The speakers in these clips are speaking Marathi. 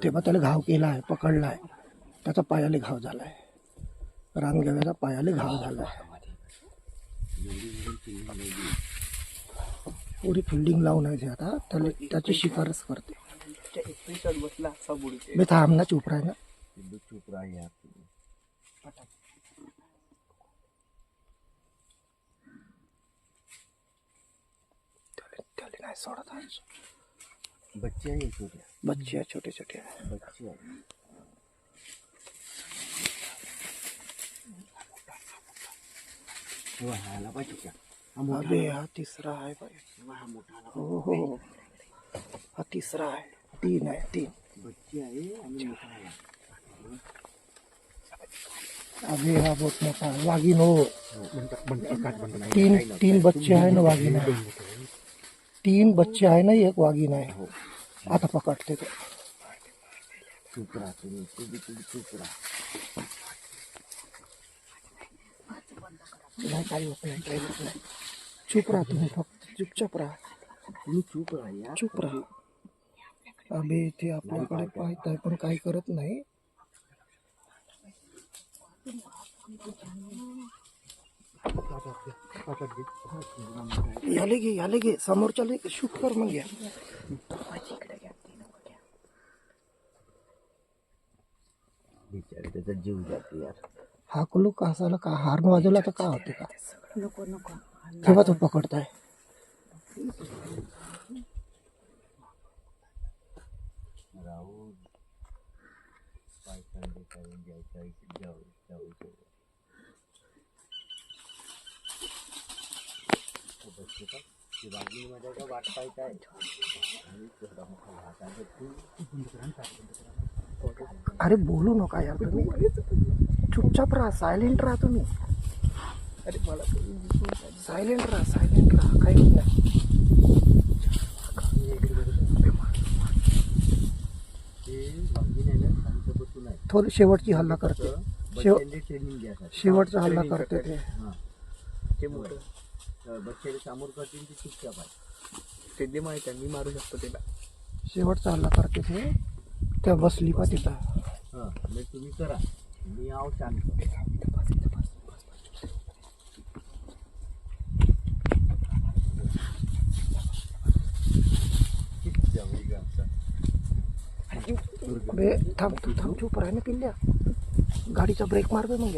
तेव्हा त्याला घाव केला आहे, पकडला आहे, त्याचा पायाले घाव झाला आहे, रानगव्याचा पायाले घाव झाला आहे. पुरी फिल्डिंग लावून आहे ते आता त्याला त्याची शिफारस करते. मी थांब ना, चुप राह ना. त्याला नाही सोडत आज. बच्चे आहे छोटे, बच्चे आहे, छोटे छोटे आहे. बच्चे आहे. ह्याला पाहिजे का? अबे हा तिसरा आहे भाई. हो हो हो. हा तिसरा आहे. 3 आहे, 3 बच्चे आहे आणि मोठा आहे. अबे हा बहुत मोठा आहे. वाघीण हो. 3 बच्चे आहे ना वाघीण आहे. 3 बच्चे आहे ना, एक वाघीण आहे. आता पकडते तो. चुप राहा तुम्ही, चुप राहा. नाही, काही होत नाही, काही होत नाही. चुप राहा तुम्ही, फक्त चुपचाप राहा. तुम्ही चुप राहा यार. चुप राहा. अबे ते आपल्याकडे पाहत आहे पण काही करत नाही. याले घे समोरच्याला शूट कर मग. या बिचारे त्याचा जीव जातो यार. हा कुलू कासाला का हार्न वाजवला तर का होते का? नको नको. तेव्हा तो पकडताय. राहू पायथन करून जायचं जाऊ. बच्चे का शिवाजी मध्ये का वाट पाहताय आणि थोडा मोठा भात आहे. अरे बोलू नका यार तुम्ही, चुपचाप राहा, सायलेंट राहा तुम्ही. अरे मला सायलेंट राहा, काही होत नाही. थोडी शेवटची हल्ला करते, शेवटचा हल्ला करते ते. ते मोठं बच्चे समोर करतील ते चुपचाप आहे. ते माहिती आहे, मी मारू शकतो त्याला. शेवटचा हल्ला करते ते. त्या बसली पा तिथं. हां म्हणजे तुम्ही करा, मी आहो शांत. बे थांब चुप राह ना पिल्ल्या. गाडीचा ब्रेक मार बे मग.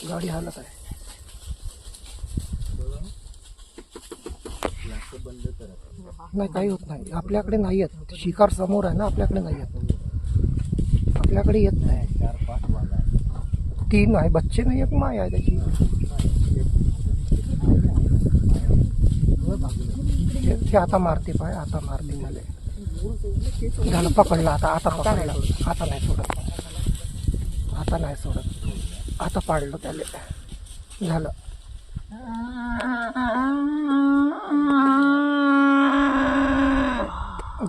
गाडी हालत आहे. बंद करा. नाही, काही होत नाही. आपल्याकडे नाही येत. शिकार समोर आहे ना, आपल्याकडे नाही येत. आपल्याकडे येत नाही. 4-5 वाघ आहे. 3 आहे बच्चे नाही, एक माय आहे त्याची. ते आता मारते पाय, आता मारते मला. झालं, पकडला आता पकडला. आता नाही सोडत. आता पाडलं त्याला. झालं.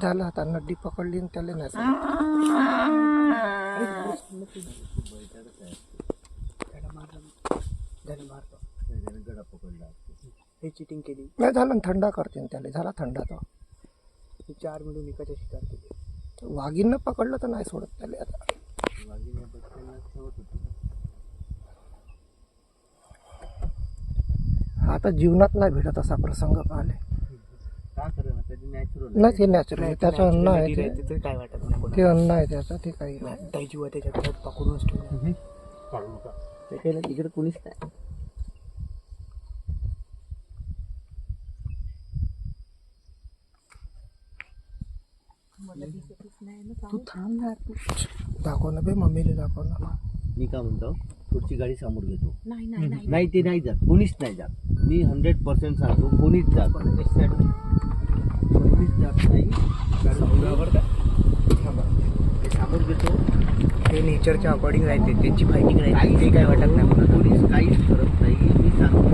झालं आता नड्डी पकडली आणि त्याला नाही सोडत. गडा पकडला. हे चिटिंग केली. नाही झालं, थंडा करते त्याला. झाला थंडा तो. 4 मिळून एकाच्या शिकार केली. वाघीनं पकडलं तर नाही सोडत त्याला आता. वाघीने बच्चांना ठेवत होती. आता जीवनात नाही भेटत असा प्रसंग पाहिले. का करेना, त्याची नॅचरल नाही, ते नॅचरल आहे. त्याचं अन्न आहे ते. ते काय वाटत नाही कोणाला. ते अन्न आहे त्याचं, ते काही नाही. ताई जीव त्याच्यात पकडूनच ठेवलं. काढू नका. त्याला तिकडे कोणीच नाही. तू थांब ना. दाखव ना बे, मम्मीला दाखव ना. मी काय म्हणतो, पुढची गाडी समोर घेतो. नाही नाही ते नाही जात, कोणीच नाही जात. मी 100% सांगतो, कोणीच जात नाही. ते समोर घेतो. ते नेचरच्या अकॉर्डिंग राहते, त्यांची फायटिंग राहते. ते काय वाटत नाही कोणाला. कोणीच काहीच करत नाही. मी सांगतो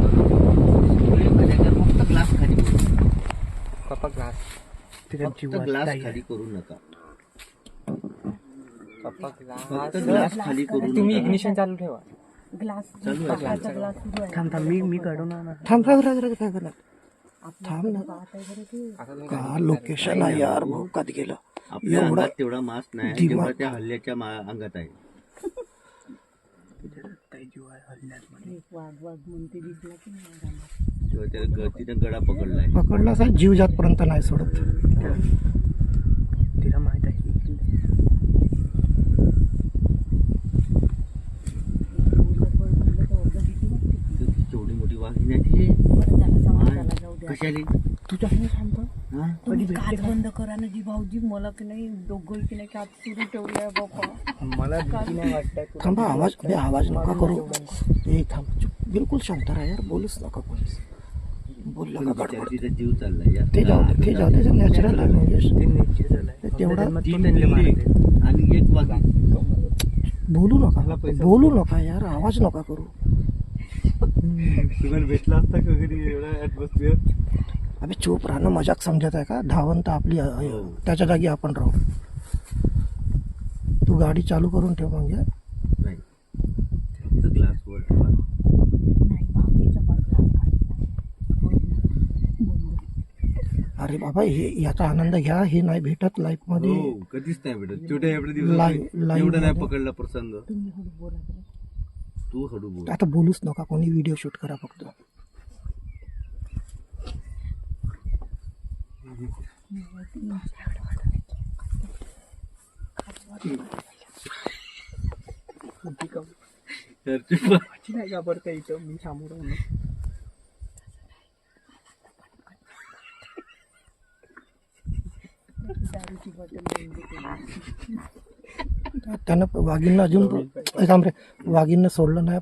फक्त ग्लास खाली करू. पप्पा ग्लास फक्त ग्लास खाली करू नका. पप्पा फक्त ग्लास खाली करू नका. तुम्ही इग्निशन चालू ठेवा. ग्लास चालू आहे. ग्लास सुरू आहे. थांब मी काढून ना. थांब काय करत. थांब ना. का लोकेशन आहे यार, भाऊ कधी गेलं. आपल्या एवढा अंगात तेवढा मास नाही दिमाग. जेवढा त्या हल्ल्याच्या अंगात आहे. एक वाघ वाघ म्हणते दिसला की नाही रानात. तेव्हा त्याला तिने गडा पकडलाय. पकडला असा जीव जातपर्यंत नाही सोडत. तिला माहित आहे केवढी मोठी वाघीण आहे ती. बरं झालं समाजाला जाऊ द्या. कशाली तुझ्या हानी शांत. हा? तुम्ही काच बंद करा ना जी भाऊजी मला की नाही दोघं की नाही काच सुरू ठेवलंय बाबा. मला भीती नाही वाटत. थांबा आवाज नका करू. ए थांब चुप. बिलकुल शांत राहा यार. बोलूच नका कोणीच. बोलला पण का बिचारी गडबड. तिचा जीव चाललाय यार. ते जाऊ दे नॅचरल आहे म्हणजे. ते नेचर झालंय. तेवढा तीन त्यांना बिल्ली मारते. आणि एक वाघीण. बोलू नका यार. आवाज नका करू. तुम्हाला भेटला असता का कधी एवढा ॲटमॉस्फिअर? अबे चूप राहणं मजाक समजत आहे का? धावंत आपली त्याच्या जागी आपण राहू. तू गाडी चालू करून ठेव म्हणजे. नाही फक्त ग्लास वर ठेवा. नाही भाऊजीचा पण ग्लास काढला. अरे बाबा हे याचा आनंद घ्या. हे नाही भेटत लाईफ मध्ये. हो कधीच नाही भेटत. छोट्या एवढ्या दिवसात लाईव्ह एवढा नाही मध्ये. पकडला प्रसंग. तुम्ही हळू बोला बरं. तू हळू बोल. आता बोलूच नका. कोणी व्हिडिओ शूट करा फक्त. नाही घाबरता इथं मी थांबू राहून. दारूची बॉटल घेऊन देते. त्यानं वाघींना अजून थांब रे. वाघींना सोडलं नाही.